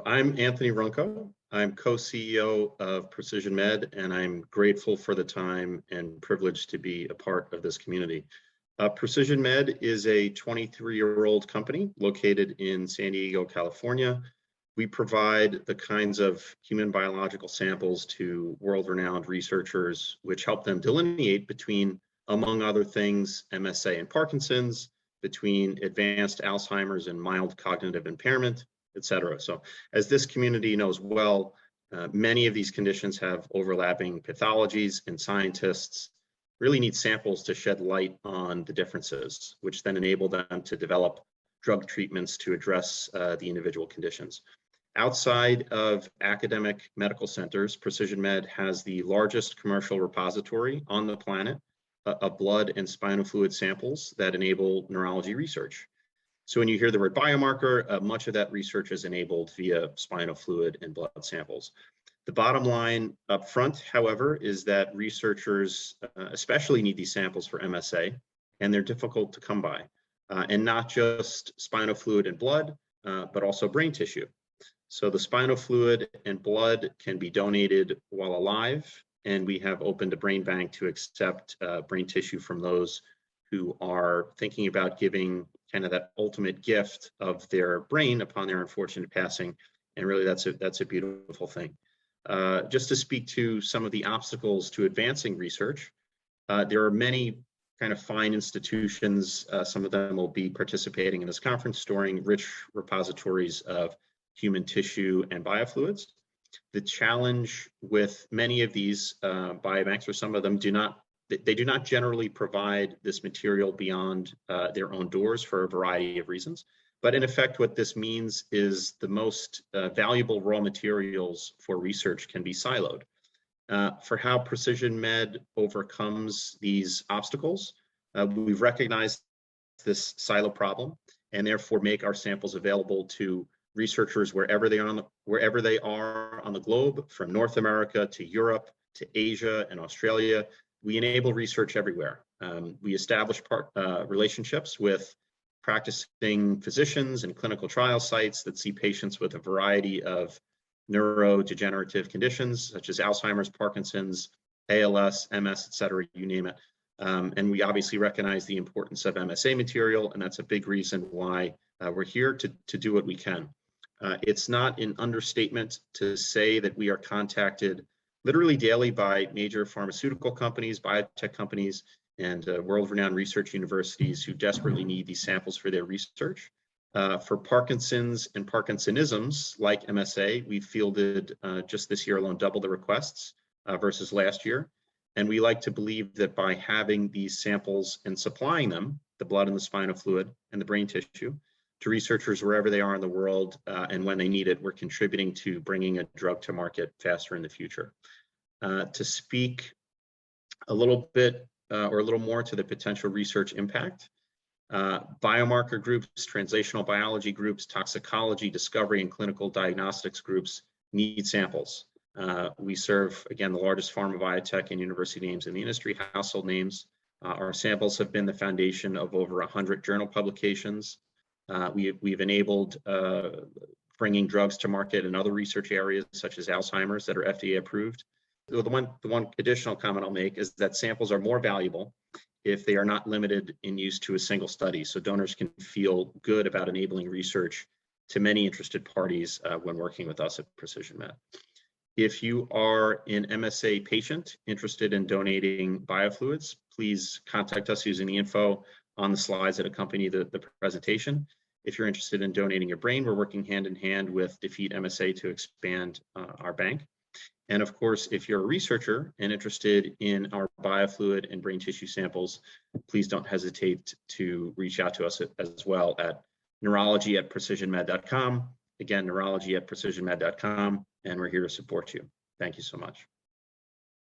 I'm Anthony Runco. I'm co-CEO of PrecisionMed, and I'm grateful for the time and privilege to be a part of this community. PrecisionMed is a 23-year-old company located in San Diego, California. We provide the kinds of human biological samples to world-renowned researchers, which help them delineate between, among other things, MSA and Parkinson's, between advanced Alzheimer's and mild cognitive impairment, etc. So as this community knows well, many of these conditions have overlapping pathologies, and scientists really need samples to shed light on the differences, which then enable them to develop drug treatments to address the individual conditions. Outside of academic medical centers, PrecisionMed has the largest commercial repository on the planet of blood and spinal fluid samples that enable neurology research. So when you hear the word biomarker, much of that research is enabled via spinal fluid and blood samples. The bottom line up front, however, is that researchers especially need these samples for MSA, and they're difficult to come by. And not just spinal fluid and blood, but also brain tissue. So the spinal fluid and blood can be donated while alive, and we have opened a brain bank to accept brain tissue from those who are thinking about giving kind of that ultimate gift of their brain upon their unfortunate passing. And really that's a beautiful thing. Just to speak to some of the obstacles to advancing research, there are many kind of fine institutions. Some of them will be participating in this conference, storing rich repositories of human tissue and biofluids. The challenge with many of these biobanks, or some of them, do not generally provide this material beyond their own doors for a variety of reasons. But in effect, what this means is the most valuable raw materials for research can be siloed. For how PrecisionMed overcomes these obstacles, we've recognized this silo problem and therefore make our samples available to researchers wherever they are on the globe, from North America to Europe to Asia and Australia. We enable research everywhere. We establish relationships with practicing physicians and clinical trial sites that see patients with a variety of neurodegenerative conditions, such as Alzheimer's, Parkinson's, ALS, MS, etc., you name it. And we obviously recognize the importance of MSA material, and that's a big reason why we're here to do what we can. It's not an understatement to say that we are contacted literally daily by major pharmaceutical companies, biotech companies, and world-renowned research universities who desperately need these samples for their research. For Parkinson's and Parkinsonisms, like MSA, we fielded just this year alone double the requests versus last year. And we like to believe that by having these samples and supplying them, the blood and the spinal fluid and the brain tissue, to researchers wherever they are in the world, and when they need it, we're contributing to bringing a drug to market faster in the future. To speak a little bit or a little more to the potential research impact, biomarker groups, translational biology groups, toxicology, discovery, and clinical diagnostics groups need samples. We serve, again, the largest pharma, biotech, and university names in the industry, household names. Our samples have been the foundation of over 100 journal publications. We've enabled bringing drugs to market in other research areas, such as Alzheimer's, that are FDA approved. The one additional comment I'll make is that samples are more valuable if they are not limited in use to a single study. So donors can feel good about enabling research to many interested parties when working with us at PrecisionMed. If you are an MSA patient interested in donating biofluids, please contact us using the info on the slides that accompany the presentation. If you're interested in donating your brain, we're working hand in hand with Defeat MSA to expand our bank. And of course, if you're a researcher and interested in our biofluid and brain tissue samples, please don't hesitate to reach out to us as well at neurology@precisionmed.com. Again, neurology@precisionmed.com, and we're here to support you. Thank you so much.